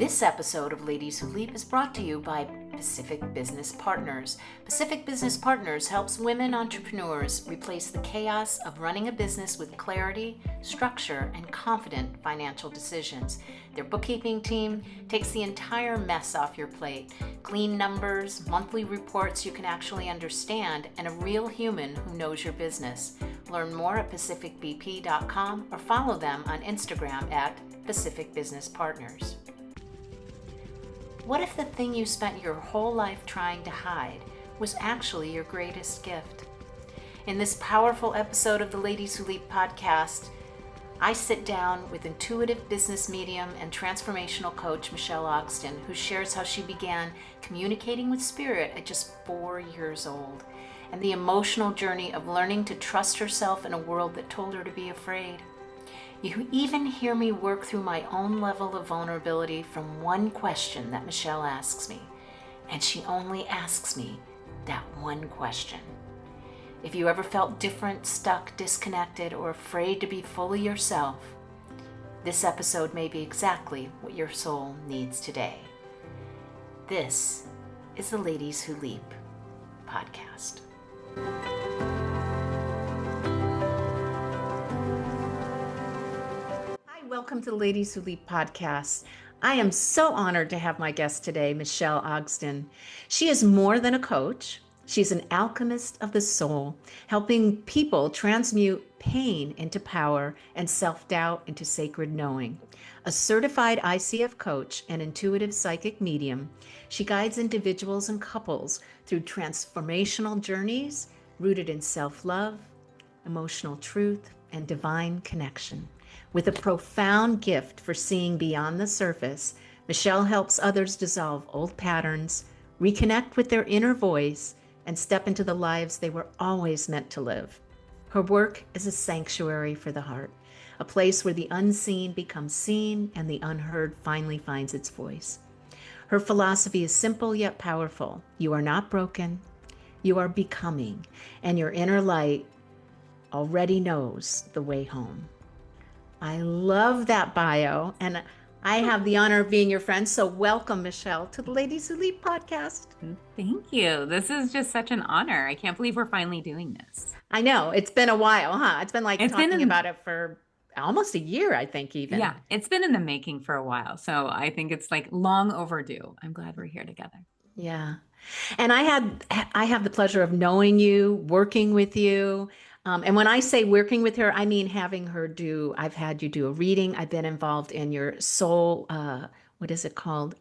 This episode of Ladies Who Leap is brought to you by Pacific Business Partners. Pacific Business Partners helps women entrepreneurs replace the chaos of running a business with clarity, structure, and confident financial decisions. Their bookkeeping team takes the entire mess off your plate. Clean numbers, monthly reports you can actually understand, and a real human who knows your business. Learn more at pacificbp.com or follow them on Instagram at Pacific Business Partners. What if the thing you spent your whole life trying to hide was actually your greatest gift? In this powerful episode of the Ladies Who Leap podcast, I sit down with intuitive business medium and transformational coach Michele Ogston, who shares how she began communicating with spirit at just 4 years old, and the emotional journey of learning to trust herself in a world that told her to be afraid. You even hear me work through my own level of vulnerability from one question that Michele asks me, and she only asks me that one question. If you ever felt different, stuck, disconnected, or afraid to be fully yourself, this episode may be exactly what your soul needs today. This is the Ladies Who Leap podcast. Welcome to the Ladies Who Leap podcast. I am so honored to have my guest today, Michele Ogston. She is more than a coach. She's an alchemist of the soul, helping people transmute pain into power and self-doubt into sacred knowing. A certified ICF coach and intuitive psychic medium, she guides individuals and couples through transformational journeys rooted in self-love, emotional truth, and divine connection. With a profound gift for seeing beyond the surface, Michele helps others dissolve old patterns, reconnect with their inner voice, and step into the lives they were always meant to live. Her work is a sanctuary for the heart, a place where the unseen becomes seen and the unheard finally finds its voice. Her philosophy is simple yet powerful. You are not broken, you are becoming, and your inner light already knows the way home. I love that bio, and I have the honor of being your friend. So welcome, Michele, to the Ladies Who Leap podcast. Thank you. This is just such an honor. I can't believe we're finally doing this. I know. It's been a while, huh? It's been talking about it for almost a year, I think, even. Yeah, it's been in the making for a while. So I think it's like long overdue. I'm glad we're here together. Yeah. And I have the pleasure of knowing you, working with you. And when I say working with her, I mean having her I've had you do a reading. I've been involved in your soul, what is it called?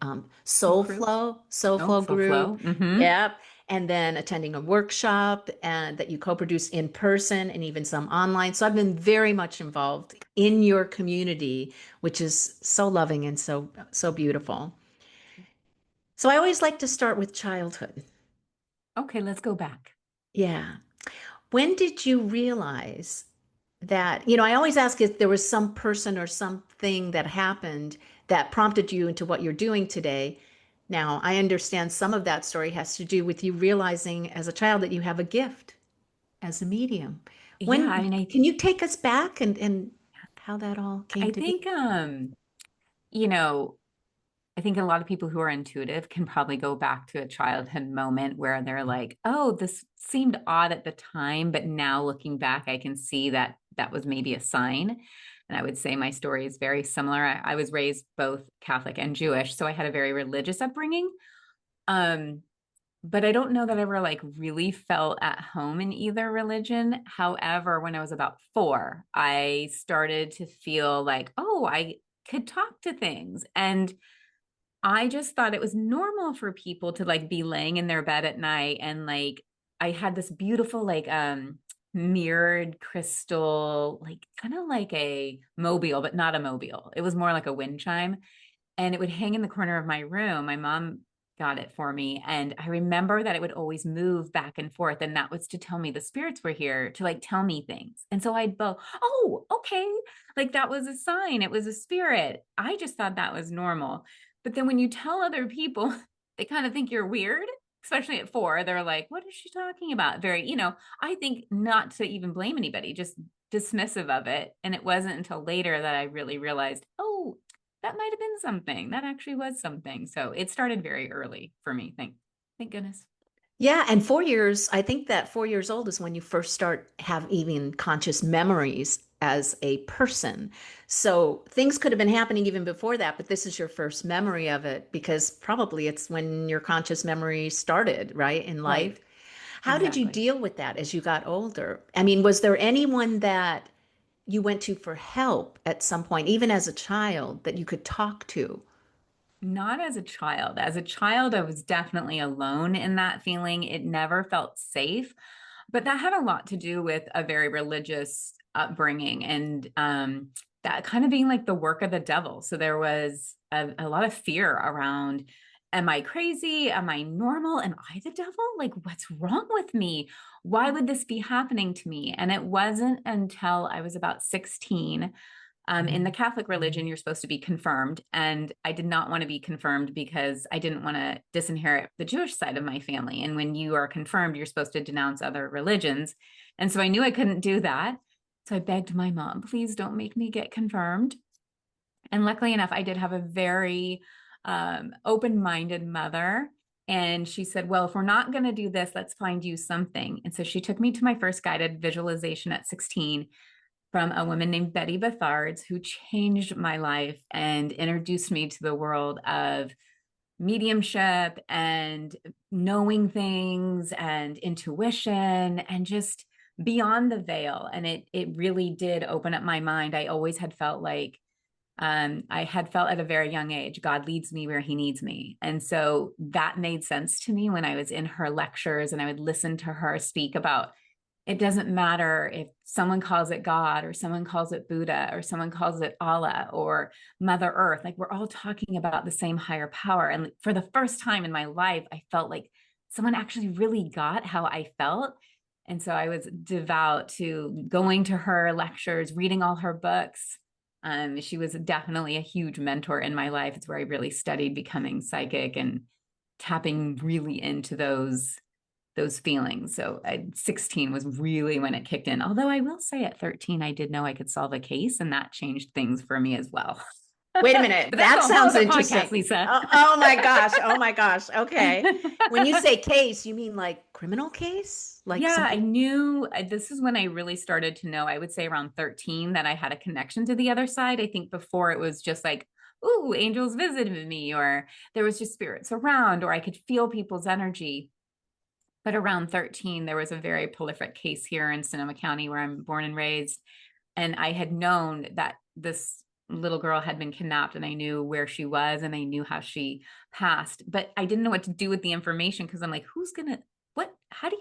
Soul Flow group. Mm-hmm. Yep. And then attending a workshop and that you co-produce in person and even some online. So I've been very much involved in your community, which is so loving and so beautiful. So I always like to start with childhood. Okay, let's go back. Yeah. When did you realize that, I always ask if there was some person or something that happened that prompted you into what you're doing today. Now, I understand some of that story has to do with you realizing as a child that you have a gift as a medium. Can you take us back and how that all came to be? You know, I think a lot of people who are intuitive can probably go back to a childhood moment where they're like, oh, this seemed odd at the time, but now looking back, I can see that that was maybe a sign. And I would say my story is very similar. I was raised both Catholic and Jewish, so I had a very religious upbringing. But I don't know that I ever like really felt at home in either religion. However, when I was about 4, I started to feel like, oh, I could talk to things. And I just thought it was normal for people to like be laying in their bed at night and like I had this beautiful like mirrored crystal, like kind of like a mobile, but not a mobile. It was more like a wind chime. And it would hang in the corner of my room. My mom got it for me. And I remember that it would always move back and forth. And that was to tell me the spirits were here to like tell me things. And so I'd go, oh, okay. Like that was a sign. It was a spirit. I just thought that was normal. But then when you tell other people, they kind of think you're weird, especially at 4. They're like, what is she talking about? Very, I think not to even blame anybody, just dismissive of it. And it wasn't until later that I really realized, oh, that might have been something. That actually was something. So it started very early for me. Thank goodness. Yeah, and 4 years, I think that 4 years old is when you first start have even conscious memories as a person. So things could have been happening even before that, but this is your first memory of it because probably it's when your conscious memory started, right, in life. Right. How did you Exactly. deal with that as you got older? I mean, was there anyone that you went to for help at some point, even as a child, that you could talk to? Not as a child. As a child, I was definitely alone in that feeling. It never felt safe. But that had a lot to do with a very religious upbringing and that kind of being like the work of the devil. So there was a lot of fear around, am I crazy? Am I normal? Am I the devil? Like, what's wrong with me? Why would this be happening to me? And it wasn't until I was about 16. In the Catholic religion, you're supposed to be confirmed. And I did not want to be confirmed because I didn't want to disinherit the Jewish side of my family. And when you are confirmed, you're supposed to denounce other religions. And so I knew I couldn't do that. So I begged my mom, please don't make me get confirmed. And luckily enough, I did have a very open minded mother. And she said, well, if we're not going to do this, let's find you something. And so she took me to my first guided visualization at 16 from a woman named Betty Bethards, who changed my life and introduced me to the world of mediumship and knowing things and intuition and just beyond the veil. And it really did open up my mind. I always had felt like I had felt at a very young age, God leads me where he needs me. And so that made sense to me when I was in her lectures and I would listen to her speak about it doesn't matter if someone calls it God or someone calls it Buddha or someone calls it Allah or Mother Earth. Like we're all talking about the same higher power. And for the first time in my life, I felt like someone actually really got how I felt. And so I was devout to going to her lectures, reading all her books. She was definitely a huge mentor in my life. It's where I really studied becoming psychic and tapping really into those feelings. So 16 was really when it kicked in. Although I will say at 13, I did know I could solve a case and that changed things for me as well. Wait a But minute. that's That a whole sounds other podcast, interesting. Lisa. Oh my gosh. Oh my gosh. Okay. When you say case, you mean like criminal case? Like Yeah, I something? knew this is when I really started to know, I would say around 13, that I had a connection to the other side. I think before it was just like, ooh, angels visited me, or there was just spirits around, or I could feel people's energy. But around 13, there was a very prolific case here in Sonoma County where I'm born and raised. And I had known that this little girl had been kidnapped and I knew where she was and I knew how she passed. But I didn't know what to do with the information because I'm like, who's going to, what, how do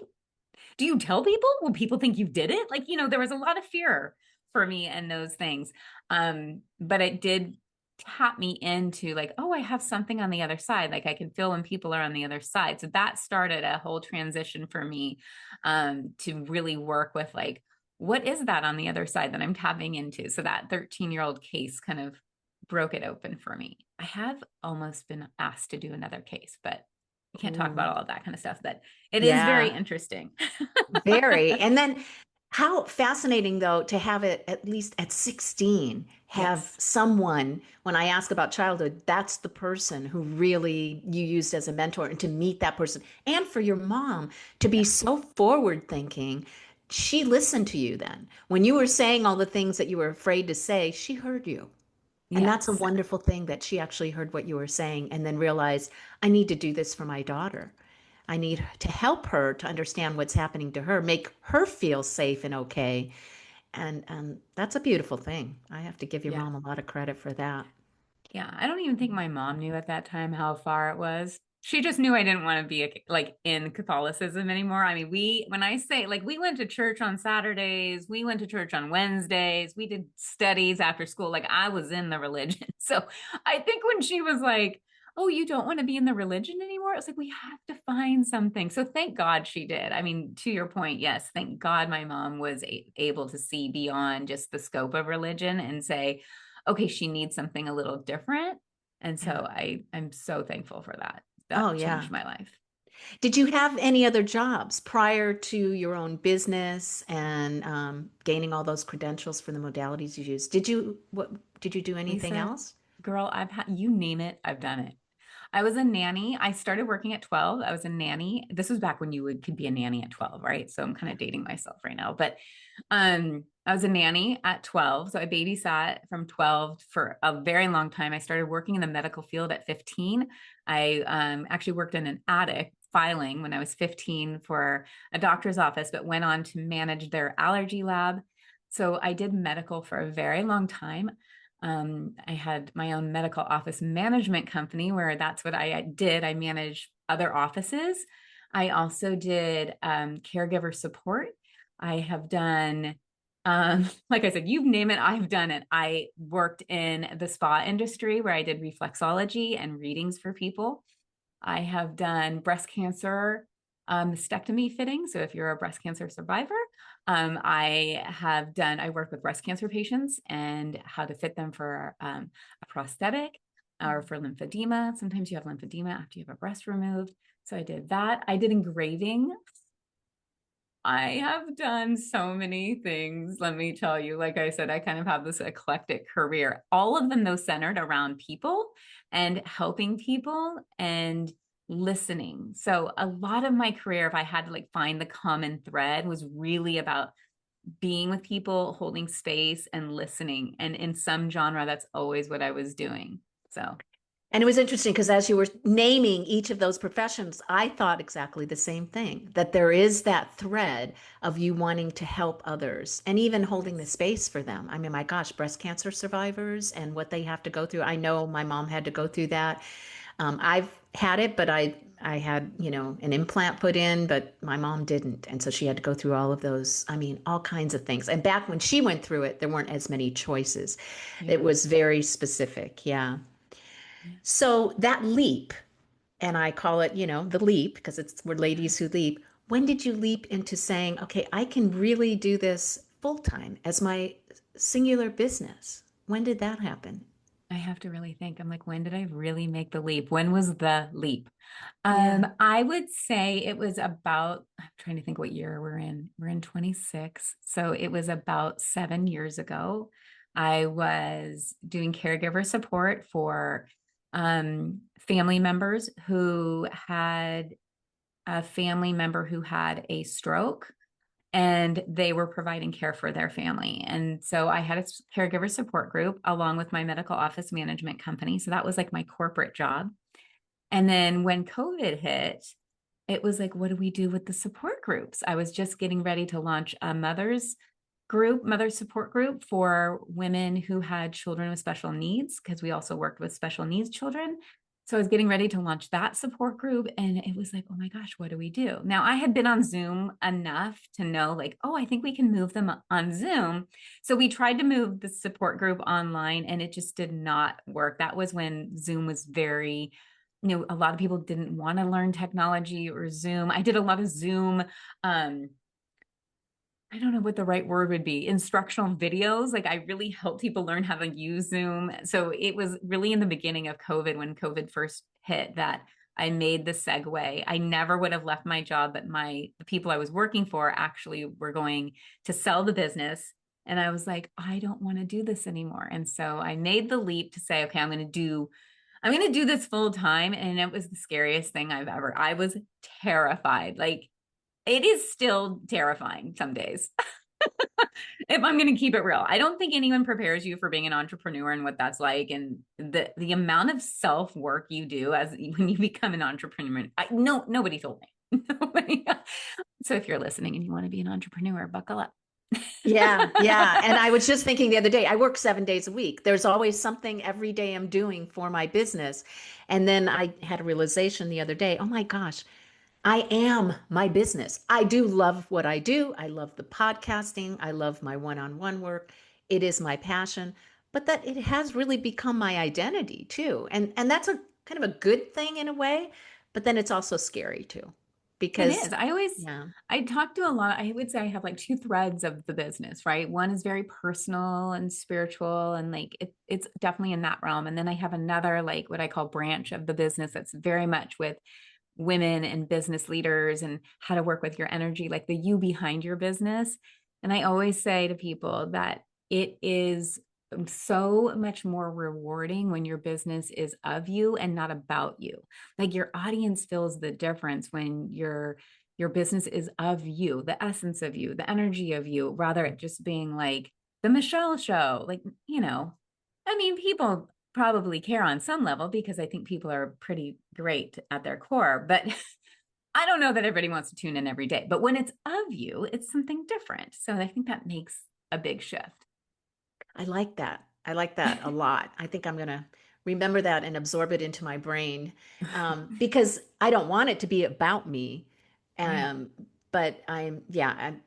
you tell people? Will people think you did it? Like, there was a lot of fear for me and those things. But it did tap me into like, oh, I have something on the other side. Like I can feel when people are on the other side. So that started a whole transition for me to really work with like, what is that on the other side that I'm tapping into? So that 13-year-old case kind of broke it open for me. I have almost been asked to do another case, but I can't talk Ooh, about all of that kind of stuff. But it is very yeah, interesting. very. And then how fascinating though to have it at least at 16, have Yes. someone, when I ask about childhood, that's the person who really you used as a mentor and to meet that person. And for your mom to be Yeah. so forward thinking, she listened to you then. When you were saying all the things that you were afraid to say, she heard you. And that's a Yes. wonderful thing that she actually heard what you were saying and then realized, I need to do this for my daughter. I need to help her to understand what's happening to her, make her feel safe and okay. And that's a beautiful thing. I have to give your Yeah. mom a lot of credit for that. Yeah. I don't even think my mom knew at that time how far it was. She just knew I didn't want to be like in Catholicism anymore. I mean, when I say like we went to church on Saturdays, we went to church on Wednesdays, we did studies after school. Like I was in the religion. So I think when she was like, oh, you don't want to be in the religion anymore, it was like, we have to find something. So thank God she did. I mean, to your point, yes, thank God my mom was able to see beyond just the scope of religion and say, okay, she needs something a little different. And so Yeah. I'm so thankful for that. Oh, That yeah. changed my life. Did you have any other jobs prior to your own business and gaining all those credentials for the modalities you use? Did you do anything Lisa, else? girl, I've had, you name it, I've done it. I was a nanny. I started working at 12. I was a nanny. This was back when could be a nanny at 12, right? So I'm kind of dating myself right now. But I was a nanny at 12. So I babysat from 12 for a very long time. I started working in the medical field at 15. I actually worked in an attic filing when I was 15 for a doctor's office, but went on to manage their allergy lab. So I did medical for a very long time. I had my own medical office management company where that's what I did. I managed other offices. I also did caregiver support. I have done, like I said, you name it, I've done it. I worked in the spa industry where I did reflexology and readings for people. I have done breast cancer mastectomy fitting. So if you're a breast cancer survivor, I work with breast cancer patients and how to fit them for a prosthetic or for lymphedema. Sometimes you have lymphedema after you have a breast removed. So I did that. I did engraving. I have done so many things, let me tell you. Like I said, I kind of have this eclectic career, all of them, though, centered around people and helping people and listening. So a lot of my career, if I had to like find the common thread, was really about being with people, holding space and listening. And in some genre, that's always what I was doing. So And it was interesting because as you were naming each of those professions, I thought exactly the same thing, that there is that thread of you wanting to help others and even holding the yes, space for them. I mean, my gosh, breast cancer survivors and what they have to go through. I know my mom had to go through that. I've had it, but I had, an implant put in, but my mom didn't. And so she had to go through all of those, I mean, all kinds of things. And back when she went through it, there weren't as many choices. It yeah, was very specific. Yeah. yeah, So that leap, and I call it, the leap because we're ladies who leap. When did you leap into saying, okay, I can really do this full time as my singular business? When did that happen? I have to really think. I'm like, when did I really make the leap? When was the leap? Yeah. I would say it was about, I'm trying to think what year we're in. We're in 26. So it was about 7 years ago. I was doing caregiver support for family members who had a family member who had a stroke and they were providing care for their family. And so I had a caregiver support group along with my medical office management company. So that was like my corporate job. And then when COVID hit, it was like, what do we do with the support groups? I was just getting ready to launch a mother support group for women who had children with special needs, because we also worked with special needs children. So I was getting ready to launch that support group. And it was like, oh my gosh, what do we do? Now I had been on Zoom enough to know, like, oh, I think we can move them on Zoom. So we tried to move the support group online and it just did not work. That was when Zoom was very, a lot of people didn't want to learn technology or Zoom. I did a lot of Zoom. I don't know what the right word would be, instructional videos. Like I really helped people learn how to use Zoom. So it was really in the beginning of COVID when COVID first hit that I made the segue. I never would have left my job, but the people I was working for actually were going to sell the business. And I was like, I don't want to do this anymore. And so I made the leap to say, okay, I'm going to do this full time. And it was the scariest thing I was terrified. Like it is still terrifying some days. If I'm going to keep it real, I don't think anyone prepares you for being an entrepreneur and what that's like, and the amount of self work you do as when you become an entrepreneur. No, nobody told me. Nobody. So if you're listening and you want to be an entrepreneur, buckle up. Yeah, yeah. And I was just thinking the other day, I work 7 days a week. There's always something every day I'm doing for my business. And then I had a realization the other day, oh my gosh, I am my business. I do love what I do. I love the podcasting. I love my one-on-one work. It is my passion, but that it has really become my identity too. And that's a kind of a good thing in a way, but then it's also scary too. It Because is. yeah. I talk to a lot. I would say I have like two threads of the business, right? One is very personal and spiritual, and like it's definitely in that realm. And then I have another, like what I call branch of the business that's very much with women and business leaders and how to work with your energy, like the you behind your business. And I always say to people that it is so much more rewarding when your business is of you and not about you. Like your audience feels the difference when your business is of you, the essence of you, the energy of you, rather it just being like the Michelle show. Like, I mean, people probably care on some level because I think people are pretty great at their core, but I don't know that everybody wants to tune in every day. But when it's of you, it's something different. So I think that makes a big shift. I like that. I like that a lot. I think I'm going to remember that and absorb it into my brain, because I don't want it to be about me. Right. Um, but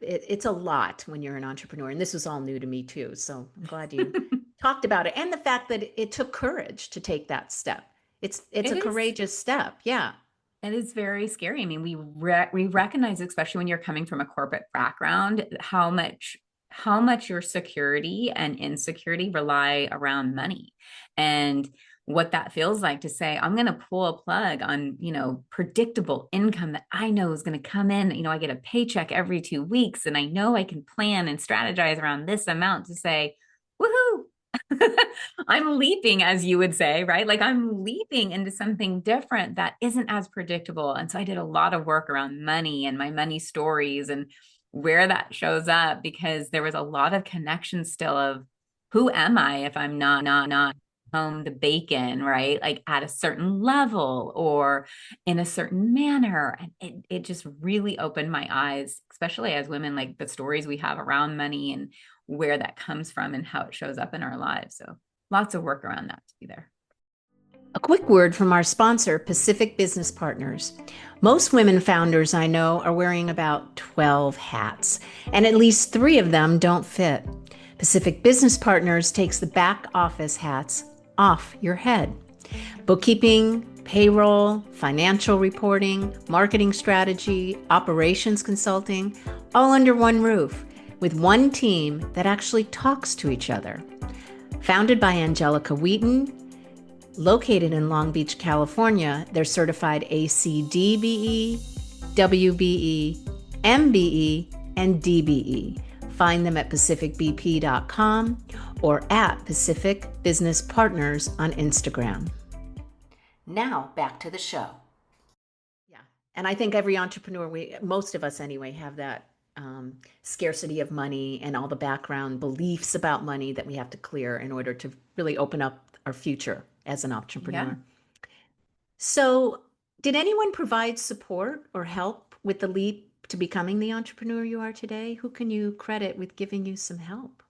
it's a lot when you're an entrepreneur. And this was all new to me too. So I'm glad you talked about it. And the fact that it took courage to take that step. It's It a is. courageous step. Yeah. It is very scary. I mean, we recognize, especially when you're coming from a corporate background, how much your security and insecurity rely around money, and what that feels like to say, I'm going to pull a plug on, predictable income that I know is going to come in. I get a paycheck every 2 weeks, and I know I can plan and strategize around this amount to say, woohoo, I'm leaping, as you would say, right? Like I'm leaping into something different that isn't as predictable. And so I did a lot of work around money and my money stories and where that shows up, because there was a lot of connection still of who am I if I'm not home the bacon, right? Like at a certain level or in a certain manner. And it just really opened my eyes, especially as women, like the stories we have around money and where that comes from and how it shows up in our lives. So lots of work around that to be there. A quick word from our sponsor, Pacific Business Partners. Most women founders I know are wearing about 12 hats, and at least 3 of them don't fit. Pacific Business Partners takes the back office hats off your head. Bookkeeping, payroll, financial reporting, marketing strategy, operations consulting, all under one roof with one team that actually talks to each other. Founded by Angelica Wheaton, located in Long Beach, California, they're certified ACDBE, WBE, MBE, and DBE. Find them at pacificbp.com or at Pacific Business Partners on Instagram. Now, back to the show. Yeah. And I think every entrepreneur, most of us anyway, have that scarcity of money and all the background beliefs about money that we have to clear in order to really open up our future as an entrepreneur. Yeah. So, did anyone provide support or help with the leap to becoming the entrepreneur you are today? Who can you credit with giving you some help?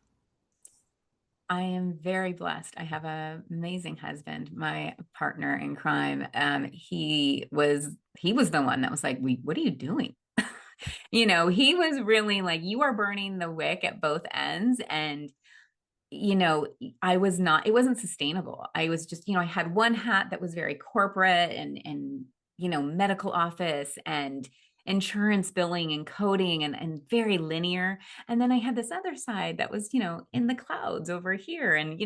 I am very blessed. I have an amazing husband, my partner in crime. He was the one that was like, what are you doing? He was really like, you are burning the wick at both ends. And I was not, it wasn't sustainable. I was just, I had one hat that was very corporate and medical office and insurance billing and coding and very linear. And then I had this other side that was, in the clouds over here and,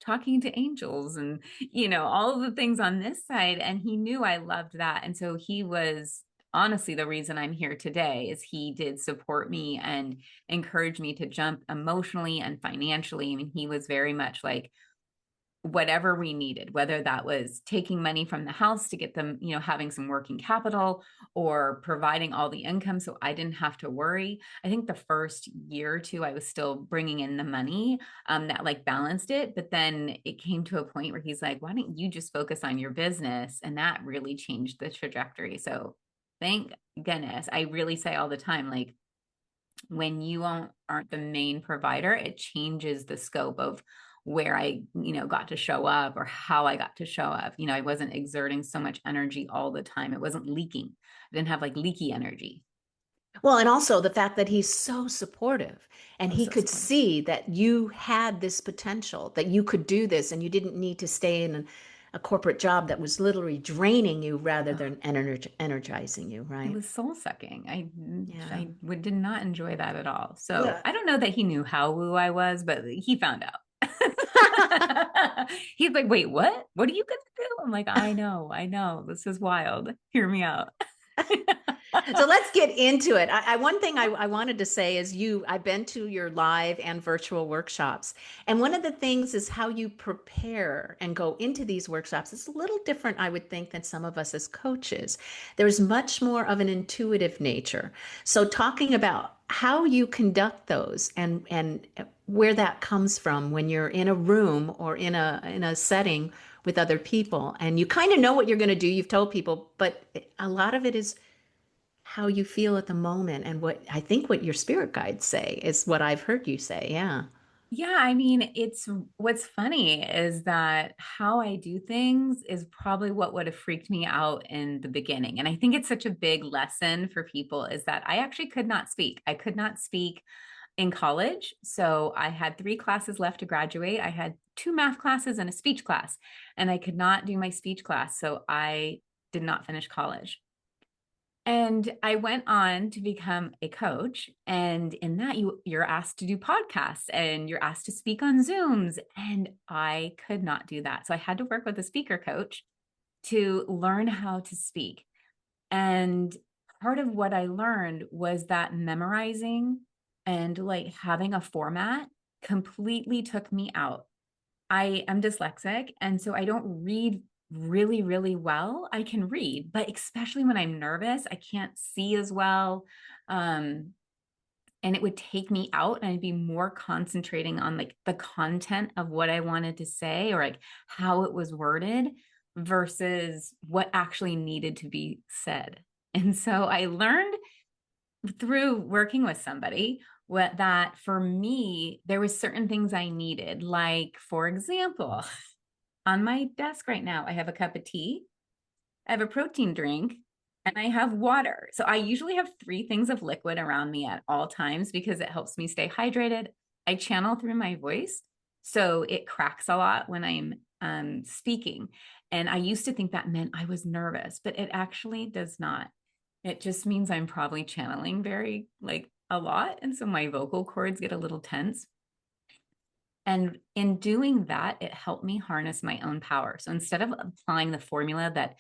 talking to angels and, all of the things on this side. And he knew I loved that. And so he was honestly the reason I'm here today is he did support me and encourage me to jump emotionally and financially. I mean, he was very much like whatever we needed, whether that was taking money from the house to get them, having some working capital or providing all the income so I didn't have to worry. I think the first year or two, I was still bringing in the money that like balanced it. But then it came to a point where he's like, why don't you just focus on your business? And that really changed the trajectory. So thank goodness. I really say all the time, like, when you aren't the main provider, it changes the scope of where I, got to show up or how I got to show up. I wasn't exerting so much energy all the time. It wasn't leaking. I didn't have like leaky energy. Well, and also the fact that he's so supportive and Oh, he so could supportive. see that you had this potential, that you could do this and you didn't need to stay in a corporate job that was literally draining you rather Oh, than energizing you, it right? was soul sucking. Yeah. Did not enjoy that at all. So Yeah. I don't know that he knew how woo I was, but he found out. He's like, wait, what? What are you gonna do? I'm like, I know. This is wild. Hear me out. So let's get into it. One thing I wanted to say is I've been to your live and virtual workshops. And one of the things is how you prepare and go into these workshops. It's a little different, I would think, than some of us as coaches. There's much more of an intuitive nature. So talking about how you conduct those and where that comes from when you're in a room or in a setting with other people and you kind of know what you're going to do. You've told people, but a lot of it is how you feel at the moment and what I think what your spirit guides say is what I've heard you say. Yeah. Yeah, I mean, it's what's funny is that how I do things is probably what would have freaked me out in the beginning. And I think it's such a big lesson for people is that I actually could not speak. I could not speak in college. So I had 3 classes left to graduate. I had 2 math classes and a speech class, and I could not do my speech class. So I did not finish college. And I went on to become a coach. And in that, you're asked to do podcasts and you're asked to speak on Zooms. And I could not do that. So I had to work with a speaker coach to learn how to speak. And part of what I learned was that memorizing and like having a format completely took me out. I am dyslexic, and so I don't read really, really well. I can read, but especially when I'm nervous, I can't see as well. Um, and it would take me out, and I'd be more concentrating on like the content of what I wanted to say or like how it was worded versus what actually needed to be said. And so I learned through working with somebody what that for me there was certain things I needed, like for example, on my desk right now I have a cup of tea, I have a protein drink, and I have water. So I usually have 3 things of liquid around me at all times because it helps me stay hydrated. I channel through my voice, so it cracks a lot when I'm speaking, and I used to think that meant I was nervous, but it actually does not. It just means I'm probably channeling very like a lot. And so my vocal cords get a little tense. And in doing that, it helped me harness my own power. So instead of applying the formula that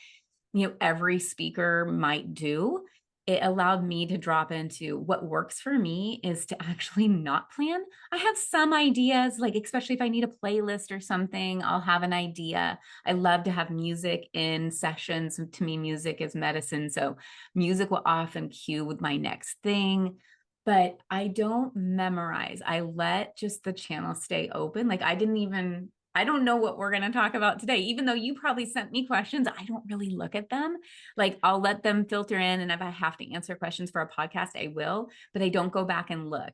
every speaker might do, it allowed me to drop into what works for me is to actually not plan. I have some ideas, like especially if I need a playlist or something, I'll have an idea. I love to have music in sessions. To me, music is medicine. So music will often cue with my next thing, but I don't memorize. I let just the channel stay open. Like I don't know what we're going to talk about today, even though you probably sent me questions. I don't really look at them. Like I'll let them filter in. And if I have to answer questions for a podcast, I will, but I don't go back and look.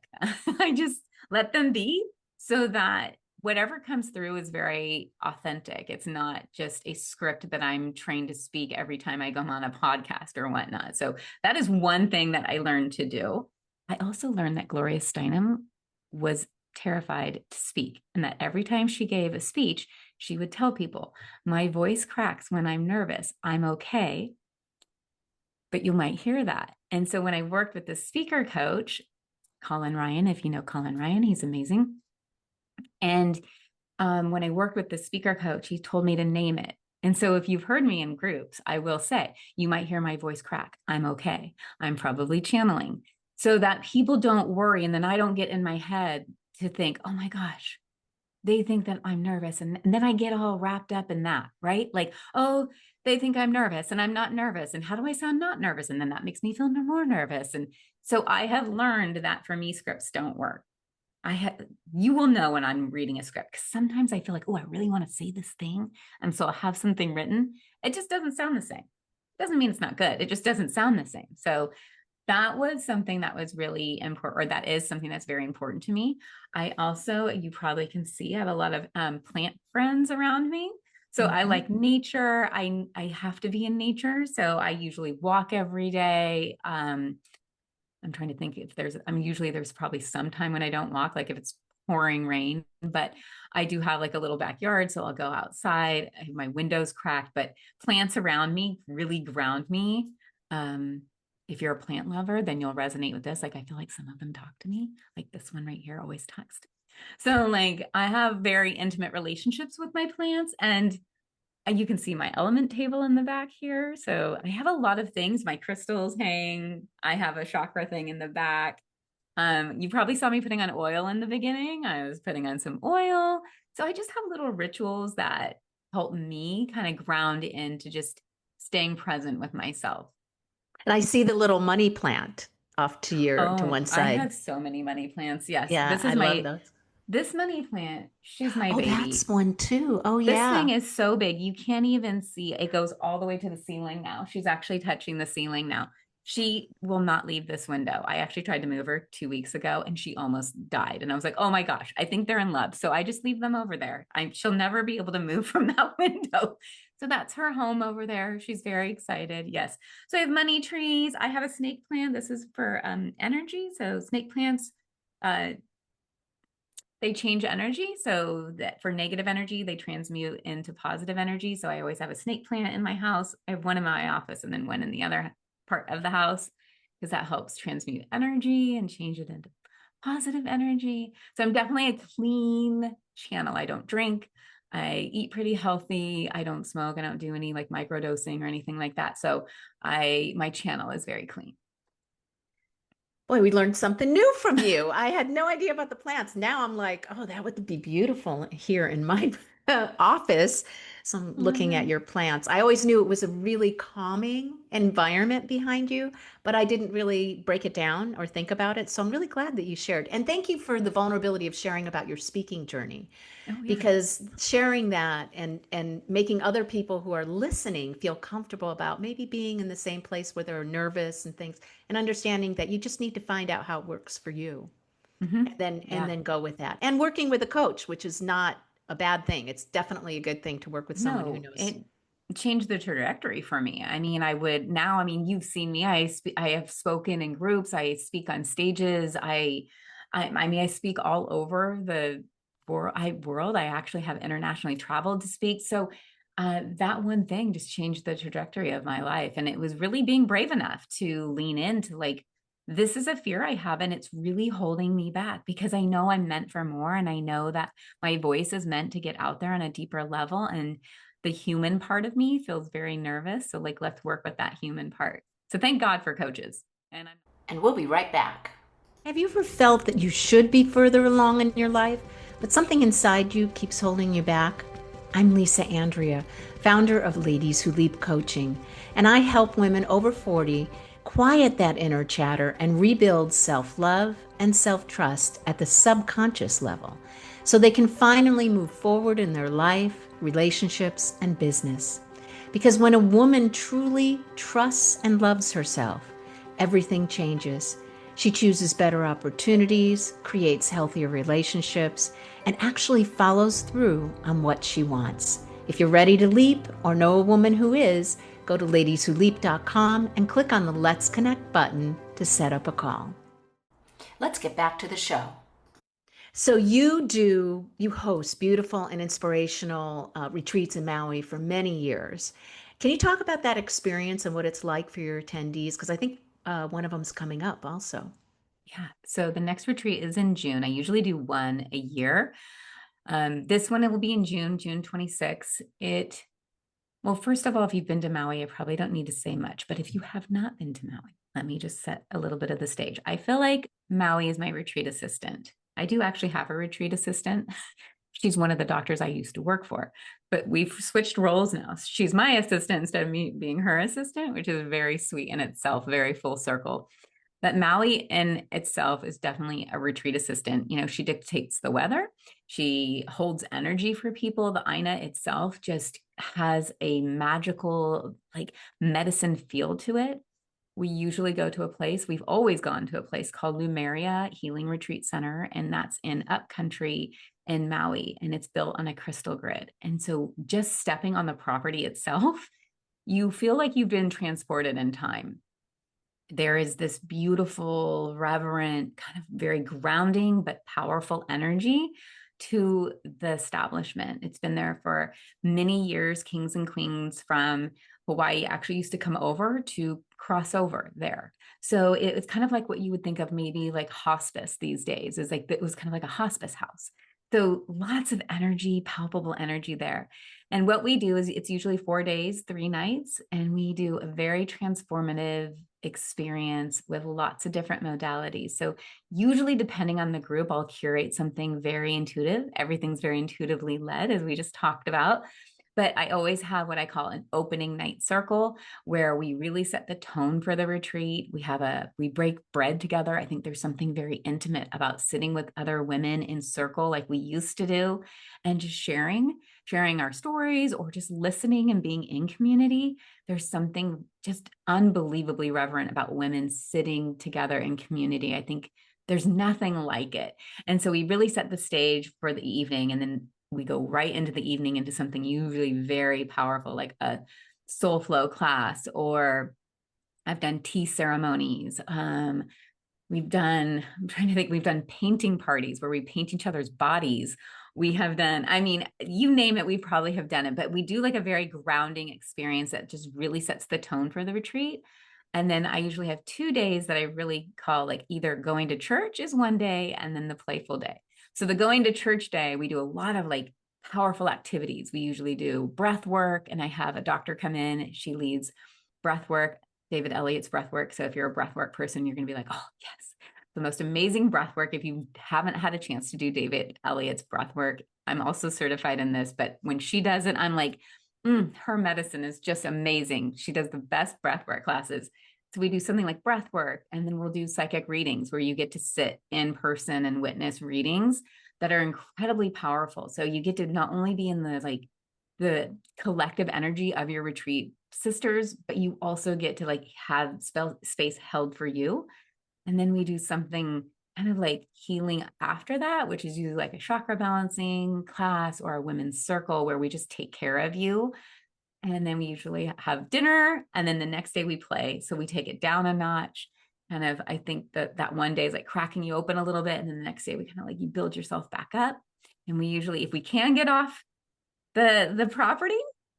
I just let them be so that whatever comes through is very authentic. It's not just a script that I'm trained to speak every time I go on a podcast or whatnot. So that is one thing that I learned to do. I also learned that Gloria Steinem was terrified to speak, and that every time she gave a speech, she would tell people, my voice cracks when I'm nervous. I'm okay, but you might hear that. And so when I worked with the speaker coach, Colin Ryan, if you know Colin Ryan, he's amazing. And when I worked with the speaker coach, he told me to name it. And so if you've heard me in groups, I will say, you might hear my voice crack. I'm okay. I'm probably channeling, so that people don't worry. And then I don't get in my head to think, oh my gosh, they think that I'm nervous. And then I get all wrapped up in that, right? Like, oh, they think I'm nervous and I'm not nervous. And how do I sound not nervous? And then that makes me feel more nervous. And so I have learned that for me, scripts don't work. You will know when I'm reading a script, because sometimes I feel like, oh, I really want to say this thing. And so I'll have something written. It just doesn't sound the same. Doesn't mean it's not good. It just doesn't sound the same. So that was something that was really important, or that is something that's very important to me. I also, you probably can see, I have a lot of plant friends around me. So I like nature. I have to be in nature. So I usually walk every day. I'm trying to think if there's probably some time when I don't walk, like if it's pouring rain, but I do have like a little backyard. So I'll go outside. I have my windows cracked, but plants around me really ground me. If you're a plant lover, then you'll resonate with this. Like, I feel like some of them talk to me, like this one right here always talks to me. So like I have very intimate relationships with my plants, and And you can see my element table in the back here. So I have a lot of things. My crystals hang. I have a chakra thing in the back. You probably saw me putting on oil in the beginning. I was putting on some oil. So I just have little rituals that help me kind of ground into just staying present with myself. And I see the little money plant off to Oh, one I side. have so many money plants. Yes, Yeah, this I is love my those. this money plant. She's my Oh, that's baby. one too. Oh, This yeah. thing is so big, you can't even see. It goes all the way to the ceiling now. She's actually touching the ceiling now. She will not leave this window. I actually tried to move her 2 weeks ago and she almost died. And I was like, oh my gosh, I think they're in love. So I just leave them over there. She'll never be able to move from that window. So that's her home over there. She's very excited. Yes. So I have money trees. I have a snake plant. This is for energy. So snake plants, uh, they change energy. So that for negative energy, they transmute into positive energy. So I always have a snake plant in my house. I have one in my office and then one in the other part of the house because that helps transmute energy and change it into positive energy. So I'm definitely a clean channel. I don't drink. I eat pretty healthy. I don't smoke. I don't do any like microdosing or anything like that. So my channel is very clean. Boy, we learned something new from you. I had no idea about the plants. Now I'm like, oh, that would be beautiful here in my office. So I'm looking at your plants. I always knew it was a really calming environment behind you, but I didn't really break it down or think about it. So I'm really glad that you shared. And thank you for the vulnerability of sharing about your speaking journey, Oh yeah. because sharing that and making other people who are listening feel comfortable about maybe being in the same place where they're nervous and things, and understanding that you just need to find out how it works for you, Mm-hmm. and Yeah. then go with that, and working with a coach, which is not a bad thing. It's definitely a good thing to work with someone who No, knows. it changed the trajectory for me. I mean, I would now, I mean, you've seen me. I have spoken in groups. I speak on stages. I mean, I speak all over the world. I actually have internationally traveled to speak. So that one thing just changed the trajectory of my life. And it was really being brave enough to lean into like, this is a fear I have, and it's really holding me back because I know I'm meant for more. And I know that my voice is meant to get out there on a deeper level. And the human part of me feels very nervous. So, like, let's work with that human part. So, thank God for coaches. And we'll be right back. Have you ever felt that you should be further along in your life, but something inside you keeps holding you back? I'm Lisa Andria, founder of Ladies Who Leap Coaching, and I help women over 40 quiet that inner chatter and rebuild self-love and self-trust at the subconscious level so they can finally move forward in their life, relationships, and business. Because when a woman truly trusts and loves herself, everything changes. She chooses better opportunities, creates healthier relationships, and actually follows through on what she wants. If you're ready to leap or know a woman who is, go to ladieswholeap.com and click on the Let's Connect button to set up a call. Let's get back to the show. So you host beautiful and inspirational retreats in Maui for many years. Can you talk about that experience and what it's like for your attendees? Because I think one of them's coming up also. Yeah. So, the next retreat is in June. I usually do one a year. This one, it will be in June, June 26th. Well, first of all, if you've been to Maui, I probably don't need to say much. But if you have not been to Maui, let me just set a little bit of the stage. I feel like Maui is my retreat assistant. I do actually have a retreat assistant. She's one of the doctors I used to work for, but we've switched roles now. She's my assistant instead of me being her assistant, which is very sweet in itself, very full circle. But Maui in itself is definitely a retreat assistant. You know, she dictates the weather. She holds energy for people. The Aina itself just has a magical, like medicine feel to it. We usually go to a place, we've always gone to a place called Lumeria Healing Retreat Center, and that's in upcountry in Maui, and it's built on a crystal grid. And so just stepping on the property itself, you feel like you've been transported in time. There is this beautiful, reverent, kind of very grounding but powerful energy to the establishment. It's been there for many years. Kings and queens from Hawaii actually used to come over to cross over there. So it's kind of like what you would think of maybe like hospice these days. Is like it was kind of like a hospice house. So lots of energy, palpable energy there. And what we do is it's usually 4 days, 3 nights, and we do a very transformative experience with lots of different modalities. So usually depending on the group, I'll curate something very intuitive. Everything's very intuitively led, as we just talked about. But I always have what I call an opening night circle where we really set the tone for the retreat. We break bread together. I think there's something very intimate about sitting with other women in circle like we used to do and just sharing our stories or just listening and being in community. There's something just unbelievably reverent about women sitting together in community. I think there's nothing like it. And so we really set the stage for the evening, and then we go right into the evening into something usually very powerful, like a soul flow class, or I've done tea ceremonies. I'm trying to think, we've done painting parties where we paint each other's bodies. We have done, I mean, you name it, we probably have done it, but we do like a very grounding experience that just really sets the tone for the retreat. And then I usually have 2 days that I really call like either going to church is one day and then the playful day. So the going to church day, we do a lot of like powerful activities. We usually do breath work, and I have a doctor come in. She leads breath work, David Elliott's breath work. So if you're a breath work person, you're going to be like, oh, yes, the most amazing breath work. If you haven't had a chance to do David Elliott's breath work, I'm also certified in this, but when she does it, I'm like, her medicine is just amazing. She does the best breath work classes. So we do something like breath work, and then we'll do psychic readings where you get to sit in person and witness readings that are incredibly powerful. So you get to not only be in the collective energy of your retreat sisters, but you also get to like have space held for you. And then we do something kind of like healing after that, which is usually like a chakra balancing class or a women's circle where we just take care of you. And then we usually have dinner, and then the next day we play. So we take it down a notch. Kind of, I think that one day is like cracking you open a little bit. And then the next day we kind of like, you build yourself back up. And we usually, if we can get off the property,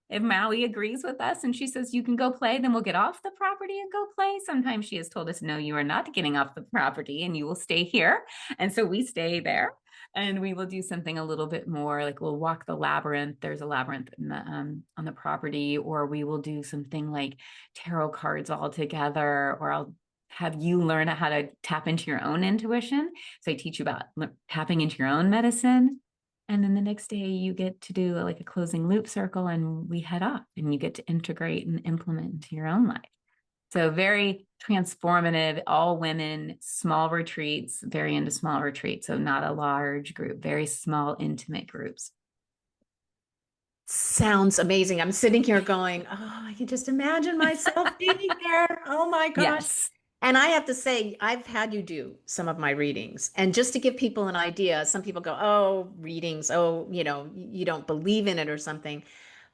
if Maui agrees with us and she says you can go play, then we'll get off the property and go play. Sometimes she has told us, no, you are not getting off the property and you will stay here. And so we stay there, and we will do something a little bit more like we'll walk the labyrinth. There's a labyrinth on the property, or we will do something like tarot cards all together, or I'll have you learn how to tap into your own intuition. So I teach you about tapping into your own medicine. And then the next day you get to do like a closing loop circle, and we head off, and you get to integrate and implement into your own life. So very transformative, all women, small retreats, very into small retreats. So not a large group, very small, intimate groups. Sounds amazing. I'm sitting here going, oh, I can just imagine myself being there. Oh my gosh. Yes. And I have to say, I've had you do some of my readings. And just to give people an idea, some people go, oh, readings, oh, you don't believe in it or something.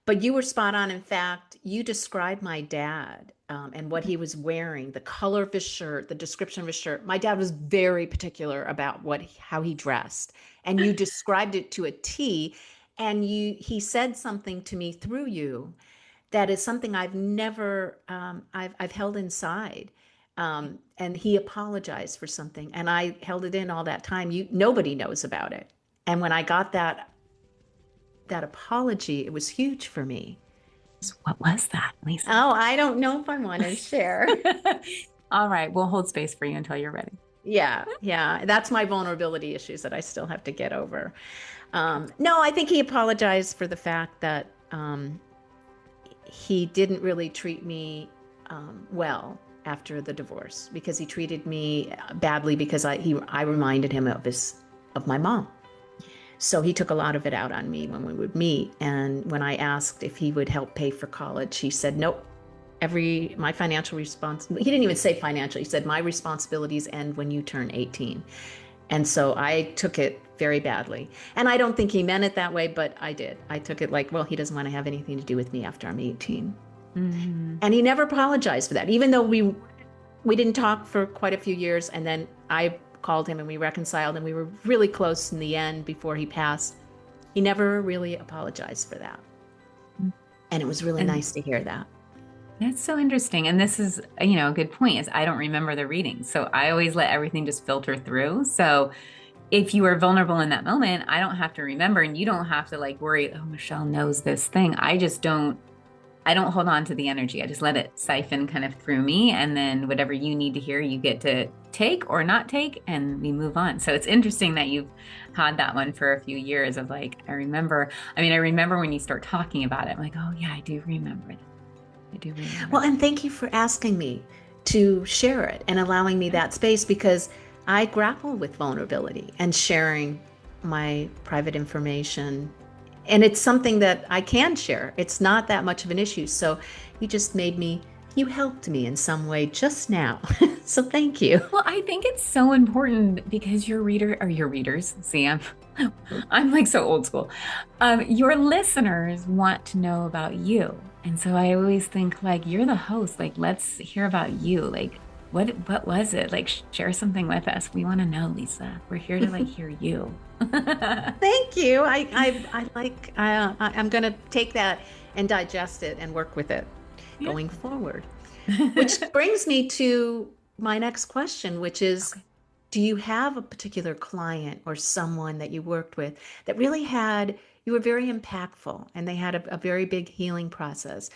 But you were spot on. In fact, you described my dad and what he was wearing, the color of his shirt, the description of his shirt. My dad was very particular about how he dressed, and you described it to a T. And he said something to me through you that is something I've never I've held inside. And he apologized for something, and I held it in all that time. Nobody knows about it. And when I got that apology, it was huge for me. What was that, Lisa? Oh, I don't know if I want to share. All right, we'll hold space for you until you're ready. Yeah. That's my vulnerability issues that I still have to get over. No, I think he apologized for the fact that he didn't really treat me well after the divorce, because he treated me badly because I reminded him of my mom. So he took a lot of it out on me when we would meet. And when I asked if he would help pay for college, he said, nope, my financial responsibility, he didn't even say financial. He said, my responsibilities end when you turn 18. And so I took it very badly. And I don't think he meant it that way, but I did. I took it like, well, he doesn't want to have anything to do with me after I'm 18. Mm-hmm. And he never apologized for that, even though we didn't talk for quite a few years. And then I called him and we reconciled, and we were really close in the end before he passed. He never really apologized for that. And it was really nice to hear that. That's so interesting. And this is, a good point is I don't remember the reading. So I always let everything just filter through. So if you are vulnerable in that moment, I don't have to remember, and you don't have to like worry, oh, Michele knows this thing. I don't hold on to the energy. I just let it siphon kind of through me. And then whatever you need to hear, you get to take or not take, and we move on. So it's interesting that you've had that one for a few years of like, I remember when you start talking about it, I'm like, oh yeah, I do remember it. I do remember Well, that. and thank you for asking me to share it and allowing me that space, because I grapple with vulnerability and sharing my private information. And it's something that I can share. It's not that much of an issue. So you helped me in some way just now. So thank you. Well, I think it's so important because your readers, see, I'm like so old school. Your listeners want to know about you. And so I always think like you're the host, like let's hear about you. Like what was it? Like share something with us. We want to know, Lisa. We're here to like hear you. Thank you. I'm going to take that and digest it and work with it Yeah. going forward. Which brings me to my next question, which is, Okay. do you have a particular client or someone that you worked with that you were very impactful and they had a very big healing process?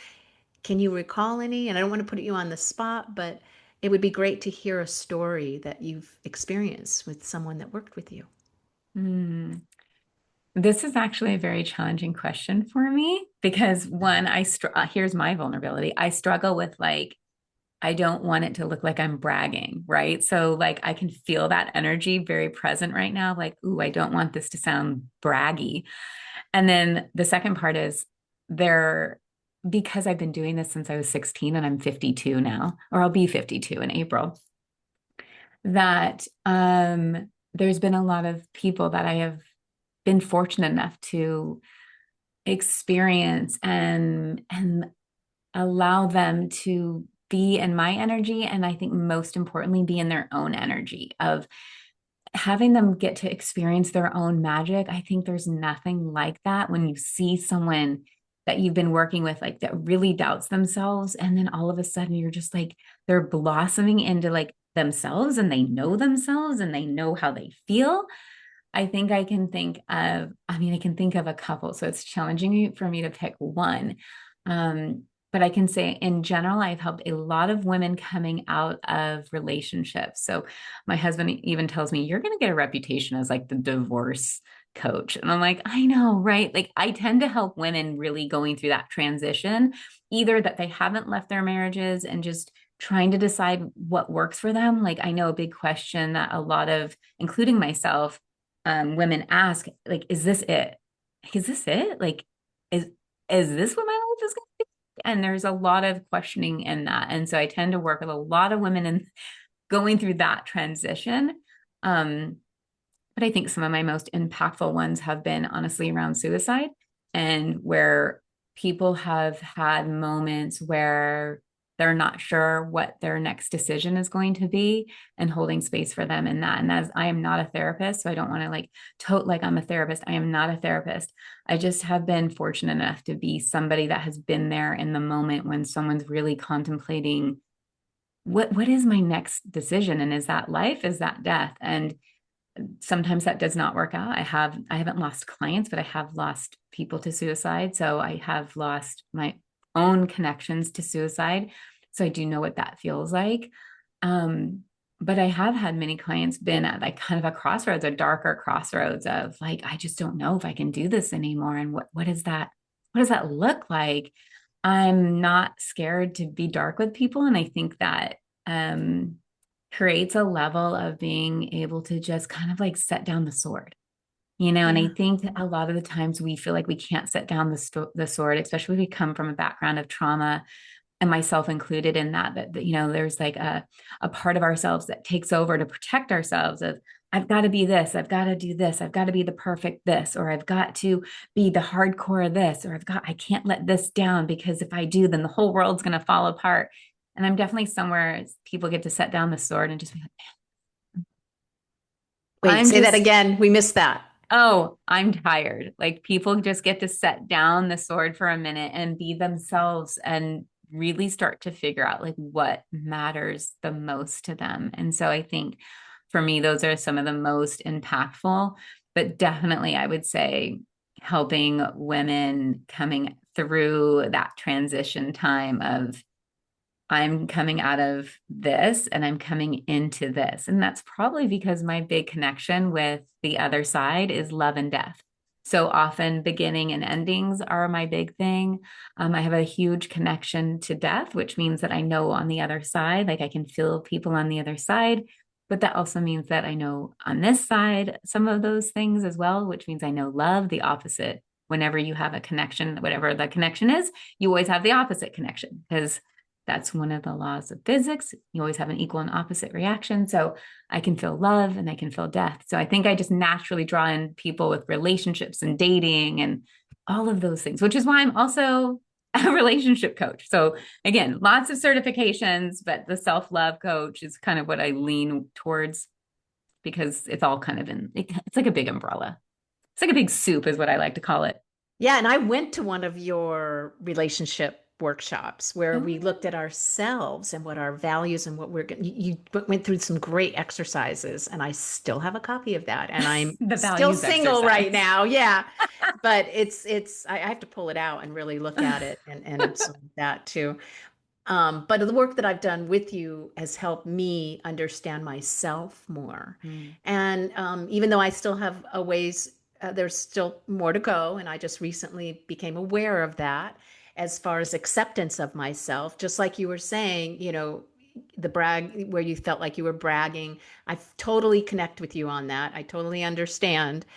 Can you recall any? And I don't want to put you on the spot, but it would be great to hear a story that you've experienced with someone that worked with you. Hmm. This is actually a very challenging question for me because one, here's my vulnerability. I struggle with like I don't want it to look like I'm bragging, right? So like I can feel that energy very present right now. Like, ooh, I don't want this to sound braggy. And then the second part is there, because I've been doing this since I was 16 and I'm 52 now, or I'll be 52 in April, that there's been a lot of people that I have been fortunate enough to experience and allow them to be in my energy. And I think most importantly, be in their own energy of having them get to experience their own magic. I think there's nothing like that when you see someone that you've been working with, like that really doubts themselves. And then all of a sudden you're just like, they're blossoming into like themselves and they know themselves and they know how they feel. I can think of a couple. So it's challenging for me to pick one. But I can say in general, I've helped a lot of women coming out of relationships. So my husband even tells me, you're going to get a reputation as like the divorce coach. And I'm like, I know, right? Like I tend to help women really going through that transition, either that they haven't left their marriages and just trying to decide what works for them. Like I know a big question that a lot of, including myself, women ask, like, is this it? Is this it? Like, is is this what my life is going to be? And there's a lot of questioning in that. And so I tend to work with a lot of women in going through that transition. Um, but I think some of my most impactful ones have been honestly around suicide and where people have had moments where they're not sure what their next decision is going to be and holding space for them in that. And as I am not a therapist, so I don't want to like tote like I'm a therapist. I am not a therapist. I just have been fortunate enough to be somebody that has been there in the moment when someone's really contemplating what is my next decision, and is that life, is that death? And sometimes that does not work out. I haven't lost clients, but I have lost people to suicide. So I have lost my own connections to suicide. So I do know what that feels like. Um, but I have had many clients been at like kind of a crossroads, a darker crossroads of like, I just don't know if I can do this anymore. And what does that look like? I'm not scared to be dark with people. And I think that um creates a level of being able to just kind of like set down the sword, you know. And I Yeah. think a lot of the times we feel like we can't set down the sword, especially if we come from a background of trauma, and myself included in that you know, there's like a part of ourselves that takes over to protect ourselves of I've got to be this, I've got to do this, I've got to be the perfect this, or I've got to be the hardcore of this, or I can't let this down because if I do, then the whole world's going to fall apart. And I'm definitely somewhere people get to set down the sword and just be like, Wait, I'm say that just, again. We missed that. oh, I'm tired. Like people just get to set down the sword for a minute and be themselves and really start to figure out like what matters the most to them. And so I think For me, those are some of the most impactful, but definitely I would say helping women coming through that transition time of I'm coming out of this and I'm coming into this. And that's probably because my big connection with the other side is love and death. So often beginning and endings are my big thing. I have a huge connection to death, which means that I know on the other side, like I can feel people on the other side. But that also means that I know on this side some of those things as well, which means I know love, the opposite. Whenever you have a connection, whatever the connection is, you always have the opposite connection because that's one of the laws of physics. You always have an equal and opposite reaction. So I can feel love and I can feel death. So I think I just naturally draw in people with relationships and dating and all of those things, which is why I'm also a relationship coach. So again, lots of certifications, but the self-love coach is kind of what I lean towards because it's all kind of it's like a big umbrella. It's like a big soup is what I like to call it. Yeah, and I went to one of your relationship workshops where we Oh, looked at ourselves and what our values and what you went through some great exercises, and I still have a copy of that, and I'm the still values single right exercise. now. Yeah. But I have to pull it out and really look at it and absorb that too. But the work that I've done with you has helped me understand myself more. Mm, And even though I still have a ways, there's still more to go. And I just recently became aware of that as far as acceptance of myself. Just like you were saying, the brag where you felt like you were bragging. I totally connect with you on that. I totally understand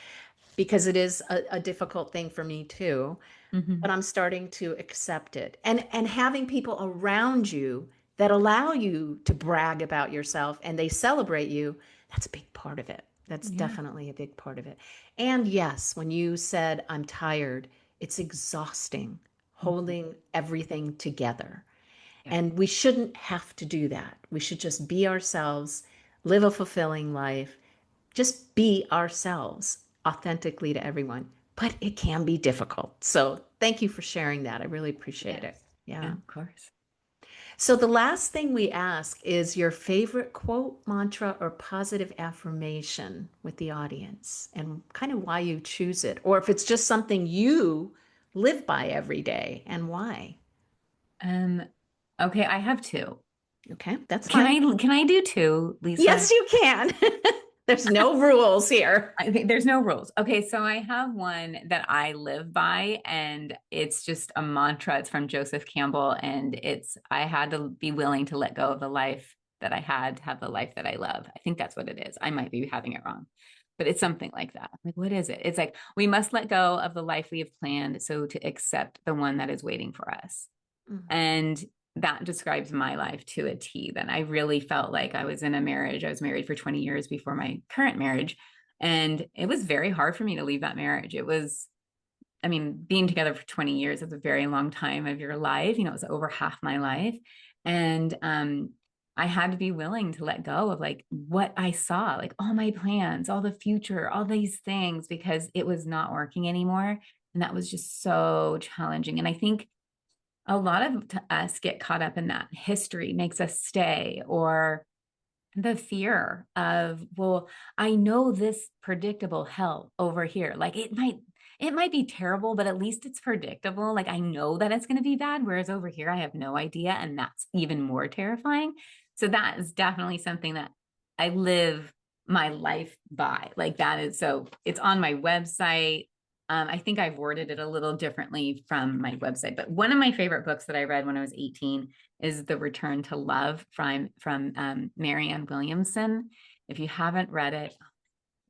because it is a difficult thing for me too, but mhm. I'm starting to accept it. And having people around you that allow you to brag about yourself and they celebrate you, that's a big part of it. That's Yeah. definitely a big part of it. And yes, when you said I'm tired, it's exhausting Mhm. holding everything together. Yeah. And we shouldn't have to do that. We should just be ourselves, live a fulfilling life, just be ourselves authentically to everyone. But it can be difficult. So thank you for sharing that. I really appreciate Yes. it. Yeah, Yeah. of course. So the last thing we ask is your favorite quote, mantra, or positive affirmation with the audience and kind of why you choose it, or if it's just something you live by every day and why. Um, okay, I have two. Okay, that's fine. Can I do two, Lisa? Yes, you can. There's no rules here. I think there's no rules. Okay, so I have one that I live by, and it's just a mantra. It's from Joseph Campbell, and it's I had to be willing to let go of the life that I had to have the life that I love. I think that's what it is. I might be having it wrong, but it's something like that. Like, what is it? It's like we must let go of the life we have planned so to accept the one that is waiting for us. Mm. And that describes my life to a T. Then I really felt like I was in a marriage. I was married for 20 years before my current marriage. And it was very hard for me to leave that marriage. It was, I mean, being together for 20 years is a very long time of your life. You know, it was over half my life. And I had to be willing to let go of like what I saw, like all my plans, all the future, all these things, because it was not working anymore. And that was just so challenging. And I think a lot of us get caught up in that history makes us stay or the fear of, well, I know this predictable hell over here, like it might be terrible, but at least it's predictable, like I know that it's going to be bad, whereas over here I have no idea, and that's even more terrifying. So that is definitely something that I live my life by, like that is, so it's on my website. I think I've worded it a little differently from my website, but one of my favorite books that I read when I was 18 is The Return to Love from Marianne Williamson. If you haven't read it,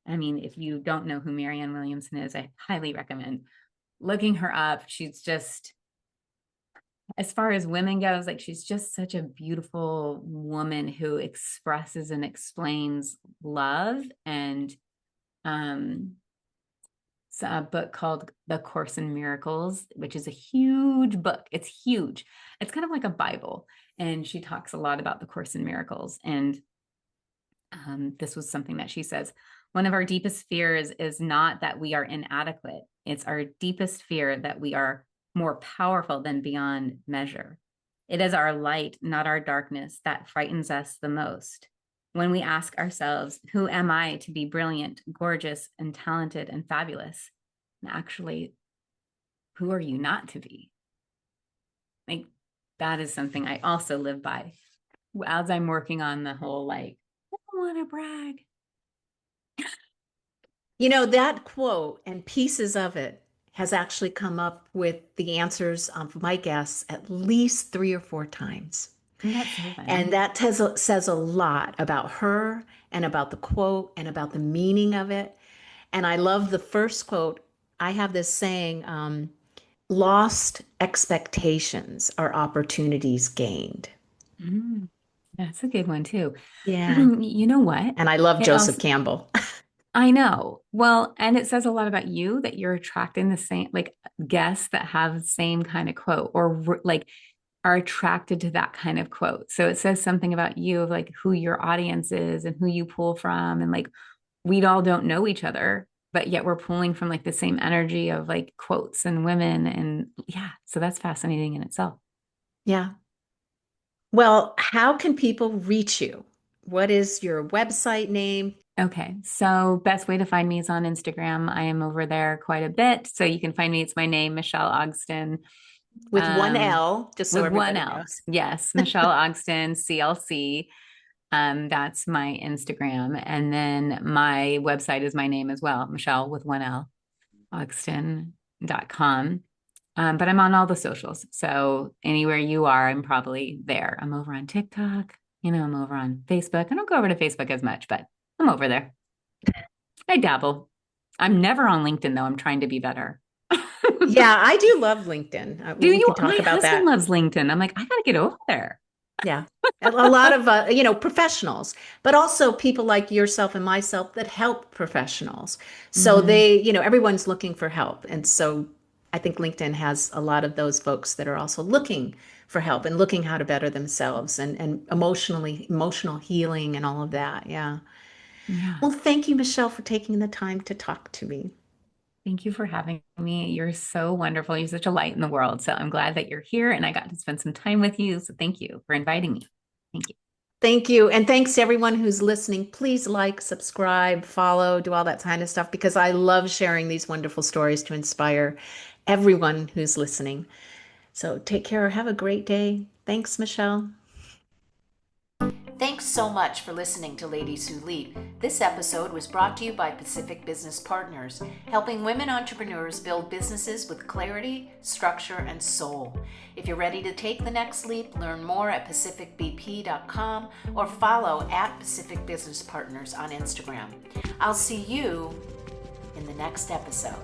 I mean, if you don't know who Marianne Williamson is, I highly recommend looking her up. She's just, as far as women goes, like she's just such a beautiful woman who expresses and explains love. And um, it's a book called The Course in Miracles, which is a huge book. It's huge. It's kind of like a Bible. And she talks a lot about the Course in Miracles. And this was something that she says, one of our deepest fears is not that we are inadequate. It's our deepest fear that we are more powerful than beyond measure. It is our light, not our darkness, that frightens us the most. when we ask ourselves, who am I to be brilliant, gorgeous, and talented and fabulous? And actually, who are you not to be? Like, that is something I also live by as I'm working on the whole, like, I don't want to brag. You know, that quote and pieces of it has actually come up with the answers for my guests at least 3 or 4 times. Oh, that's so And fun. that says a lot about her and about the quote and about the meaning of it. And I love the first quote. I have this saying, lost expectations are opportunities gained. Mm, that's a good one too. Yeah. You know what? And I love It Joseph also, Campbell. I know. Well, and it says a lot about you that you're attracting the same, like guests that have the same kind of quote or like are attracted to that kind of quote. So it says something about you of like who your audience is and who you pull from. And like we all don't know each other, but yet we're pulling from like the same energy of like quotes and women. And yeah, so that's fascinating in itself. Yeah. Well, how can people reach you? What is your website name? Okay. So best way to find me is on Instagram. I am over there quite a bit. So you can find me. It's my name, Michele Ogston. With one L, just so With one everybody L. knows. Yes, Michele Ogston, CLC. That's my Instagram. And then my website is my name as well, Michele with one L, Ogston.com. But I'm on all the socials. So anywhere you are, I'm probably there. I'm over on TikTok. I'm over on Facebook. I don't go over to Facebook as much, but I'm over there. I dabble. I'm never on LinkedIn, though. I'm trying to be better. Yeah, I do love LinkedIn. Do We you? can talk My about husband that. loves LinkedIn. I'm like, I got to get over there. Yeah. A lot of, professionals, but also people like yourself and myself that help professionals. So Mm-hmm. everyone's looking for help. And so I think LinkedIn has a lot of those folks that are also looking for help and looking how to better themselves and emotional healing and all of that. Yeah. Yeah. Well, thank you, Michele, for taking the time to talk to me. Thank you for having me. You're so wonderful. You're such a light in the world. So I'm glad that you're here and I got to spend some time with you. So thank you for inviting me. Thank you. Thank you. And thanks to everyone who's listening. Please like, subscribe, follow, do all that kind of stuff because I love sharing these wonderful stories to inspire everyone who's listening. So take care. Have a great day. Thanks, Michele. Thanks so much for listening to Ladies Who Lead. This episode was brought to you by Pacific Business Partners, helping women entrepreneurs build businesses with clarity, structure, and soul. If you're ready to take the next leap, learn more at pacificbp.com or follow at Pacific Business Partners on Instagram. I'll see you in the next episode.